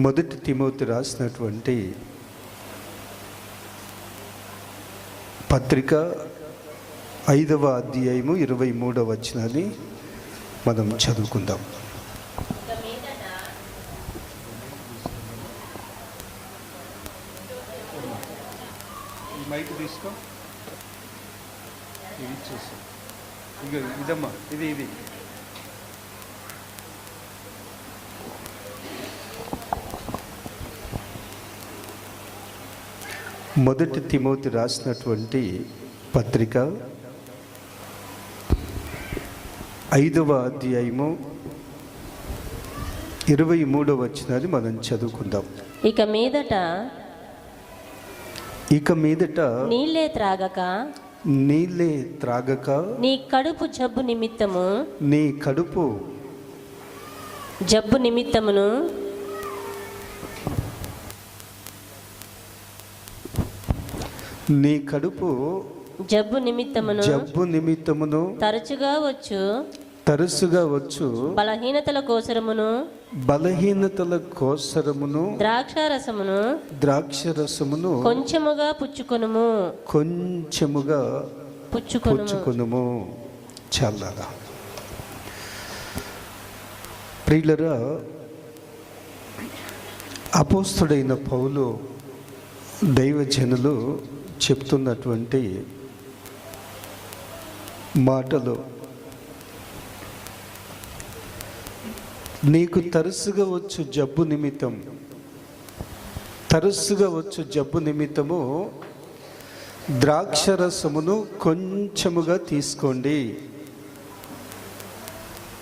మొదటి తిమోతి రాసినటువంటి పత్రిక 5వ అధ్యాయము 23వ వచనాన్ని మనం చదువుకుందాం. మైక్ తీసుకో, ఇది ఇచ్చేసి ఇదమ్మా, ఇది మొదటి తిమోతి రాసినటువంటి పత్రిక 5వ అధ్యాయము 23వ వచనాన్ని మనం చదువుకుందాం. ఇక మీదట నీళ్ళే త్రాగక నీ కడుపు జబ్బు నిమిత్తమును నీ కడుపు జబ్బు నిమిత్తమును తరచుగా వచ్చు బలహీనతల కోసరమును ద్రాక్షరసమును కొంచెముగా పుచ్చుకొనుము. చల్లగా ప్రియులరా, అపోస్తుడైన పౌలు దైవజనులు చెప్తున్నటువంటి మాటలు, నీకు తరచుగా వచ్చు జబ్బు నిమిత్తము ద్రాక్షరసమును కొంచెముగా తీసుకోండి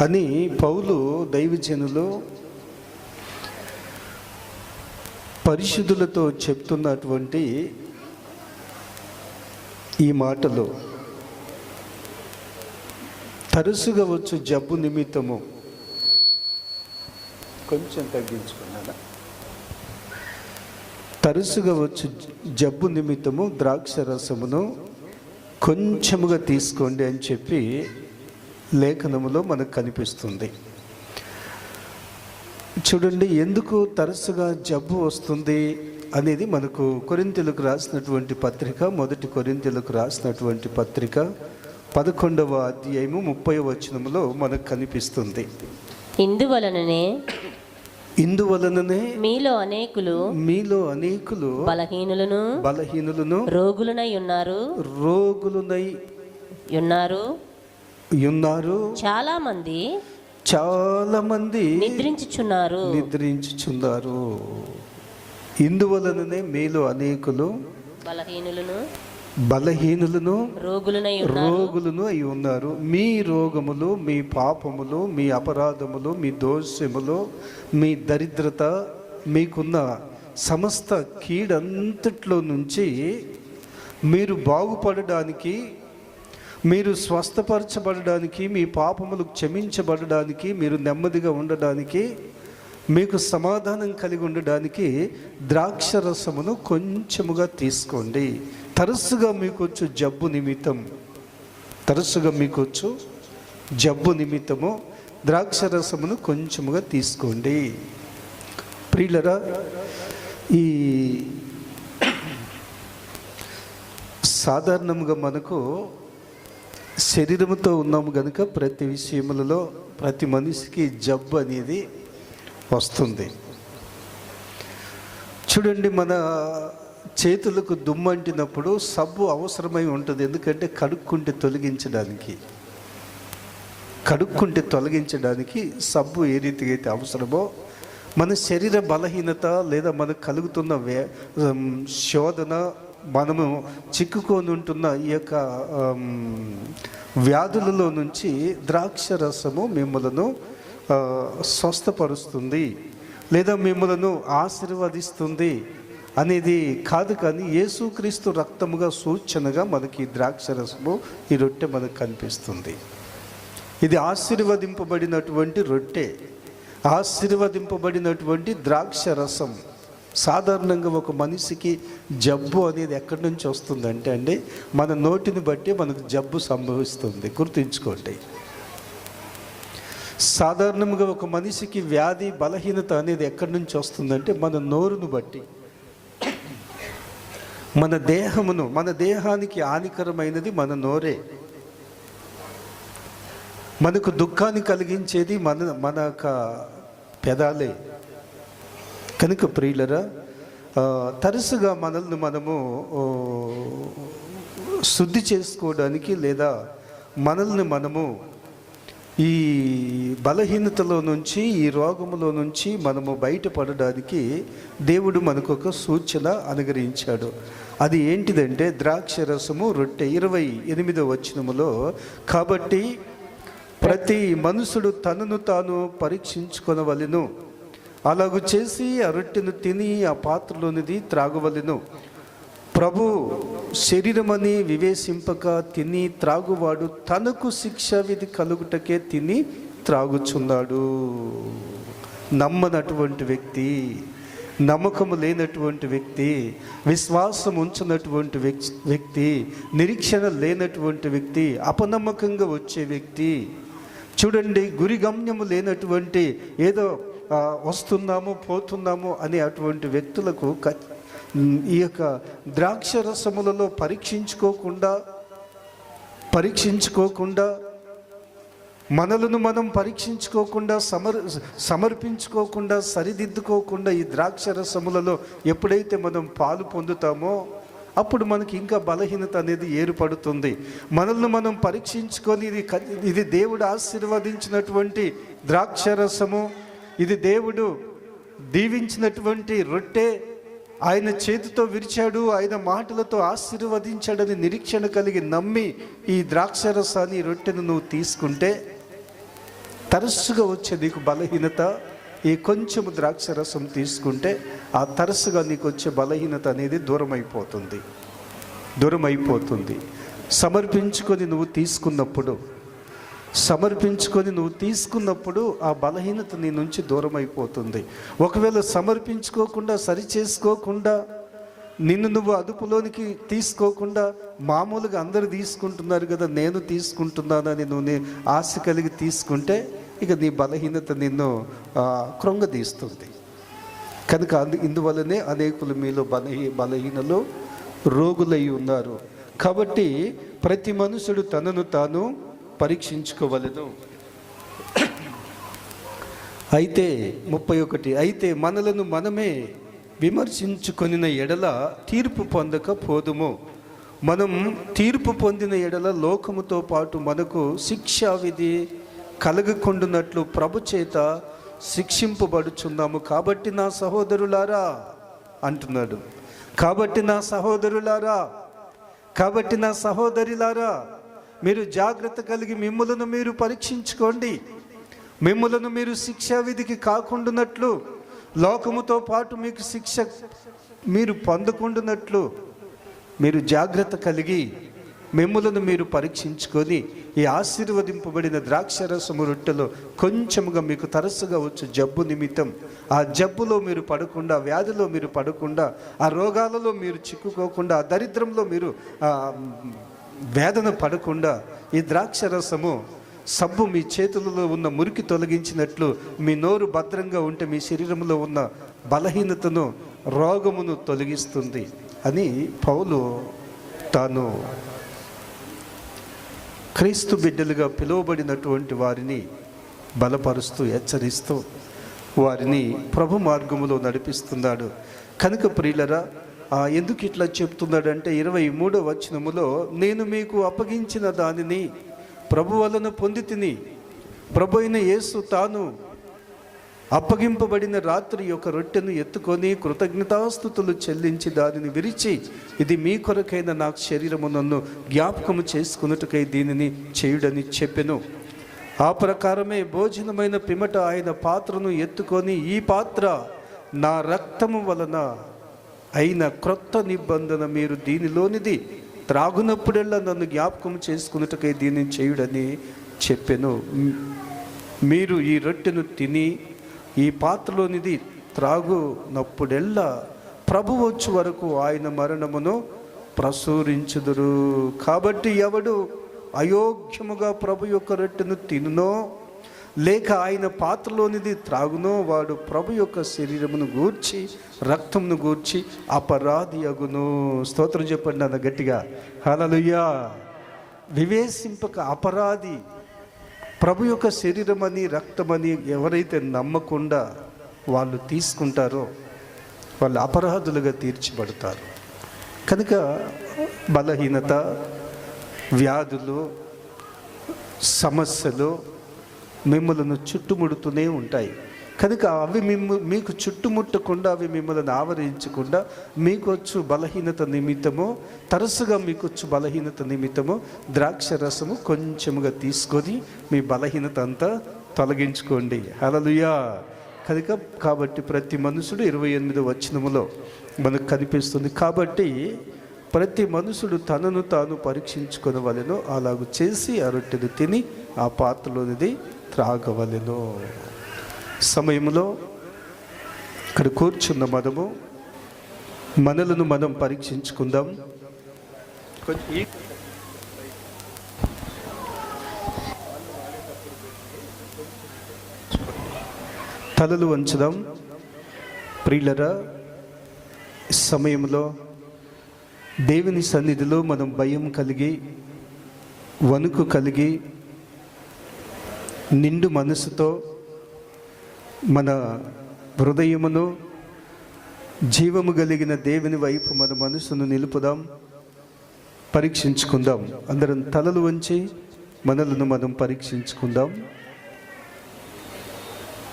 అని పౌలు దైవజనులు పరిశుద్ధులతో చెప్తున్నటువంటి ఈ మాటలు, తరచుగా వచ్చు జబ్బు నిమిత్తము, కొంచెం తగ్గించుకున్నాను, తరచుగా వచ్చు జబ్బు నిమిత్తము ద్రాక్షరసమును కొంచెముగా తీసుకోండి అని చెప్పి లేఖనములో మనకు కనిపిస్తుంది. చూడండి, ఎందుకు తరచుగా జబ్బు వస్తుంది అనేది మనకు కొరింథీయులకు రాసినటువంటి పత్రిక, మొదటి కొరింథీయులకు రాసినటువంటి పత్రిక 11వ అధ్యాయము 30వ వచనములో మనకు కనిపిస్తుంది. ఇందువలననే మీలో అనేకులు బలహీనులను రోగులనై ఉన్నారు. చాలా మంది నిద్రించుచున్నారు. ఇందువలననే మీలో అనేకులు బలహీనులను రోగులను అయి ఉన్నారు. మీ రోగములు, మీ పాపములు, మీ అపరాధములు, మీ దోషములు, మీ దరిద్రత, మీకున్న సమస్త కీడంతట్లో నుంచి మీరు బాగుపడడానికి, మీరు స్వస్థపరచబడడానికి, మీ పాపములు క్షమించబడడానికి, మీరు నెమ్మదిగా ఉండడానికి, మీకు సమాధానం కలిగి ఉండడానికి ద్రాక్షరసమును కొంచెముగా తీసుకోండి. తరచుగా మీకు వచ్చు జబ్బు నిమిత్తము ద్రాక్షరసమును కొంచెముగా తీసుకోండి. ప్రియులరా, ఈ సాధారణంగా మనకు శరీరముతో ఉన్నాము కనుక ప్రతి విషయములలో ప్రతి మనిషికి జబ్బు అనేది వస్తుంది. చూడండి, మన చేతులకు దుమ్మంటినప్పుడు సబ్బు అవసరమై ఉంటుంది. ఎందుకంటే కడుక్కుంటే తొలగించడానికి సబ్బు ఏ రీతిగా అయితే అవసరమో, మన శరీర బలహీనత లేదా మనకు కలుగుతున్న శోధన, మనము చిక్కుకొని ఉంటున్న ఈ యొక్క వ్యాధులలో నుంచి ద్రాక్షరసము మిమ్మలను స్వస్థపరుస్తుంది లేదా మిమ్మలను ఆశీర్వదిస్తుంది అనేది కాదు. కానీ యేసుక్రీస్తు రక్తముగా సూచనగా మనకి ద్రాక్షరసము, ఈ రొట్టె మనకు కనిపిస్తుంది. ఇది ఆశీర్వదింపబడినటువంటి రొట్టె, ఆశీర్వదింపబడినటువంటి ద్రాక్షరసం. సాధారణంగా ఒక మనిషికి జబ్బు అనేది ఎక్కడి నుంచి వస్తుందంటే మన నోటిని బట్టి మనకు జబ్బు సంభవిస్తుంది. గుర్తుంచుకోండి. సాధారణంగా ఒక మనిషికి వ్యాధి బలహీనత అనేది ఎక్కడి నుంచి వస్తుందంటే మన నోరును బట్టి. మన దేహానికి హానికరమైనది మన నోరే. మనకు దుఃఖాన్ని కలిగించేది మన యొక్క పెదాలే. కనుక ప్రియులరా, తరచుగా మనల్ని మనము శుద్ధి చేసుకోవడానికి లేదా మనల్ని మనము ఈ బలహీనతలో నుంచి, ఈ రోగములో నుంచి మనము బయటపడడానికి దేవుడు మనకు ఒక సూచన అనుగ్రహించాడు. అది ఏంటిదంటే ద్రాక్షరసము, రొట్టె. 28వ వచనములో, కాబట్టి ప్రతి మనుషుడు తనను తాను పరీక్షించుకొనవలెను, అలాగు చేసి ఆ రొట్టెను తిని ఆ పాత్రలోనిది త్రాగవలెను. ప్రభు శరీరమని వివేశింపక తిని త్రాగువాడు తనకు శిక్ష విధి కలుగుటకే తిని త్రాగుచున్నాడు. నమ్మనటువంటి వ్యక్తి, నమ్మకము లేనటువంటి వ్యక్తి, విశ్వాసం ఉంచినటువంటి వ్యక్తి, నిరీక్షణ లేనటువంటి వ్యక్తి, అపనమ్మకంగా వచ్చే వ్యక్తి, చూడండి, గురి గమ్యము లేనటువంటి, ఏదో వస్తున్నాము పోతున్నాము అనే అటువంటి వ్యక్తులకు ఈ యొక్క ద్రాక్ష రసములలో పరీక్షించుకోకుండా మనలను మనం పరీక్షించుకోకుండా సమర్పించుకోకుండా సరిదిద్దుకోకుండా ఈ ద్రాక్ష రసములలో ఎప్పుడైతే మనం పాలు పొందుతామో అప్పుడు మనకి ఇంకా బలహీనత అనేది ఏర్పడుతుంది. మనల్ని మనం పరీక్షించుకొని ఇది దేవుడు ఆశీర్వదించినటువంటి ద్రాక్షరసము, ఇది దేవుడు దీవించినటువంటి రొట్టె, ఆయన చేతితో విరిచాడు, ఆయన మాటలతో ఆశీర్వదించాడని నిరీక్షణ కలిగి నమ్మి ఈ ద్రాక్షరసాన్ని, రొట్టెను నువ్వు తీసుకుంటే తరచుగా వచ్చే నీకు బలహీనత, ఈ కొంచెము ద్రాక్షరసం తీసుకుంటే ఆ తరచుగా నీకు వచ్చే బలహీనత అనేది దూరం అయిపోతుంది. సమర్పించుకొని నువ్వు తీసుకున్నప్పుడు ఆ బలహీనత నీ నుంచి దూరం అయిపోతుంది. ఒకవేళ సమర్పించుకోకుండా, సరిచేసుకోకుండా, నిన్ను నువ్వు అదుపులోనికి తీసుకోకుండా, మామూలుగా అందరూ తీసుకుంటున్నారు కదా నేను తీసుకుంటున్నానని నువ్వు ఆశ కలిగి తీసుకుంటే ఇక నీ బలహీనత నిన్ను కృంగదీస్తుంది. కనుక ఇందువల్లనే అనేకులు మీలో బలహీనలు రోగులై ఉన్నారు. కాబట్టి ప్రతి మనుషుడు తనను తాను పరీక్షించుకోవలెను. అయితే 31, అయితే మనలను మనమే విమర్శించుకొనిన ఎడల తీర్పు పొందకపోదుము. మనం తీర్పు పొందిన ఎడల లోకముతో పాటు మనకు శిక్షావిధి కలగకుండునట్లు ప్రభు చేత శిక్షింపబడుచున్నాము. కాబట్టి నా సహోదరులారా అంటున్నాడు. కాబట్టి నా సహోదరులారా మీరు జాగ్రత్త కలిగి మిమ్ములను మీరు పరీక్షించుకోండి. మిమ్ములను మీరు శిక్షావిధికి కాకుండానట్లు, లోకముతో పాటు మీకు శిక్ష మీరు పొందకుండానట్లు మీరు జాగ్రత్త కలిగి మిమ్ములను మీరు పరీక్షించుకొని ఈ ఆశీర్వదింపబడిన ద్రాక్షరసము రొట్టెలో కొంచెముగా మీకు తరచుగా వచ్చే జబ్బు నిమిత్తం ఆ జబ్బులో మీరు పడకుండా, వ్యాధిలో మీరు పడకుండా, ఆ రోగాలలో మీరు చిక్కుకోకుండా, ఆ దరిద్రంలో మీరు వేదన పడకుండా ఈ ద్రాక్షరసము సబ్బు మీ చేతులలో ఉన్న మురికి తొలగించినట్లు మీ నోరు భద్రంగా ఉంటే మీ శరీరంలో ఉన్న బలహీనతను, రోగమును తొలగిస్తుంది అని పౌలు తాను క్రీస్తు బిడ్డలుగా పిలువబడినటువంటి వారిని బలపరుస్తూ, హెచ్చరిస్తూ వారిని ప్రభు మార్గములో నడిపిస్తున్నాడు. కనుక ప్రియులరా, ఎందుకు ఇట్లా చెప్తున్నాడంటే 23వ వచనములో, నేను మీకు అప్పగించిన దానిని ప్రభు వలన పొందితిని. ప్రభు అయిన యేసు తాను అప్పగింపబడిన రాత్రి యొక్క రొట్టెను ఎత్తుకొని కృతజ్ఞతాస్తుతులు చెల్లించి దానిని విరిచి, ఇది మీ కొరకైన నా శరీరము, నన్ను జ్ఞాపకము చేసుకున్నట్టుకై దీనిని చేయుడని చెప్పెను. ఆ ప్రకారమే భోజనమైన పిమ్మట ఆయన పాత్రను ఎత్తుకొని, ఈ పాత్ర నా రక్తము వలన అయిన క్రొత్త నిబంధన, మీరు దీనిలోనిది త్రాగునప్పుడల్లా నన్ను జ్ఞాపకం చేసుకున్నట్టుకై దీనిని చేయుడని చెప్పెను. మీరు ఈ రొట్టెను తిని ఈ పాత్రలోనిది త్రాగునప్పుడెల్లా ప్రభు వచ్చు వరకు ఆయన మరణమును ప్రసూరించుదురు. కాబట్టి ఎవడు అయోగ్యముగా ప్రభు యొక్క రొట్టెను తినునో, లేక ఆయన పాత్రలోనిది త్రాగునో వాడు ప్రభు యొక్క శరీరమును గూర్చి రక్తమును గూర్చి అపరాధి అగును. స్తోత్రం చెప్పండి అన్న గట్టిగా, హల్లెలూయా. వివేశింపక అపరాధి, ప్రభు యొక్క శరీరమని రక్తమని ఎవరైతే నమ్మకుండా వాళ్ళు తీసుకుంటారో వాళ్ళు అపరాధులుగా తీర్చిబడతారు. కనుక బలహీనత, వ్యాధులు, సమస్యలు మిమ్మల్ని చుట్టుముడుతూనే ఉంటాయి. కనుక అవి మీకు చుట్టుముట్టకుండా, అవి మిమ్మల్ని ఆవరించకుండా మీకొచ్చు బలహీనత నిమిత్తము, తరచుగా మీకొచ్చు బలహీనత నిమిత్తము ద్రాక్ష రసము కొంచెముగా తీసుకొని మీ బలహీనత అంతా తొలగించుకోండి. హల్లెలూయా. కనుక కాబట్టి ప్రతి మనుషుడు 28వ వచనములో మనకు కనిపిస్తుంది. కాబట్టి ప్రతి మనుషుడు తనను తాను పరీక్షించుకొనవలెను, అలాగూ చేసి ఆ రొట్టెను తిని ఆ పాత్రలోనిది త్రాగవలెను. సమయంలో ఇక్కడ కూర్చున్న మనలను మనం పరీక్షించుకుందాం. తలలు వంచుదాం. ప్రియులరా, సమయంలో దేవుని సన్నిధిలో మనం భయం కలిగి, వణుకు కలిగి, నిండు మనసుతో మన హృదయమును జీవము కలిగిన దేవుని వైపు మన మనసును నిలుపుదాం, పరీక్షించుకుందాం. అందరం తలలు వంచి మనలను మనం పరీక్షించుకుందాం.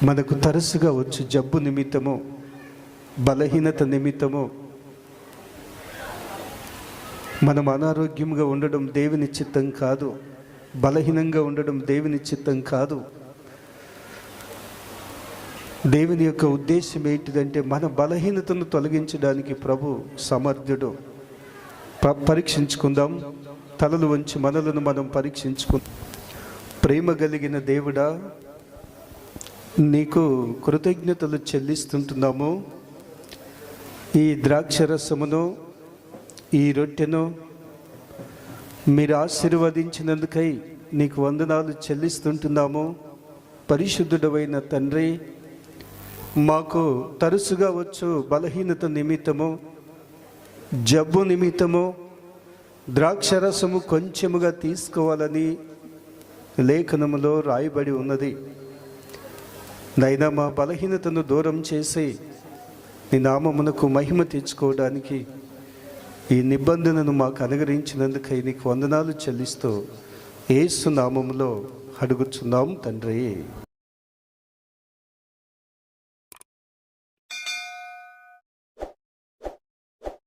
మనకు తరచుగా వచ్చు జబ్బు నిమిత్తము, బలహీనత నిమిత్తము మనం అనారోగ్యంగా ఉండడం దేవుని చిత్తం కాదు, బలహీనంగా ఉండడం దేవుని చిత్తం కాదు. దేవుని యొక్క ఉద్దేశం ఏంటిదంటే మన బలహీనతను తొలగించడానికి ప్రభు సమర్థుడు. పరీక్షించుకుందాం. తలలు వంచి మనలను మనం పరీక్షించుకుందాం. ప్రేమ కలిగిన దేవుడా, నీకు కృతజ్ఞతలు చెల్లిస్తుంటున్నాము. ఈ ద్రాక్షరసమును, ఈ రొట్టెను మీరు ఆశీర్వదించినందుకై నీకు వందనాలు చెల్లిస్తుంటున్నాము. పరిశుద్ధుడవైన తండ్రి, మాకు తరచుగా వచ్చు బలహీనత నిమిత్తము, జబ్బు నిమిత్తము ద్రాక్షరసము కొంచెముగా తీసుకోవాలని లేఖనములో రాయబడి ఉన్నది. నైనా మా బలహీనతను దూరం చేసి నీ నామమునకు మహిమ తెచ్చుకోవడానికి ఈ నిబంధనను మాకు అనుగ్రహించినందుకై నీకు వందనాలు చెల్లిస్తూ యేసు నామములో అడుగుచున్నాం తండ్రి.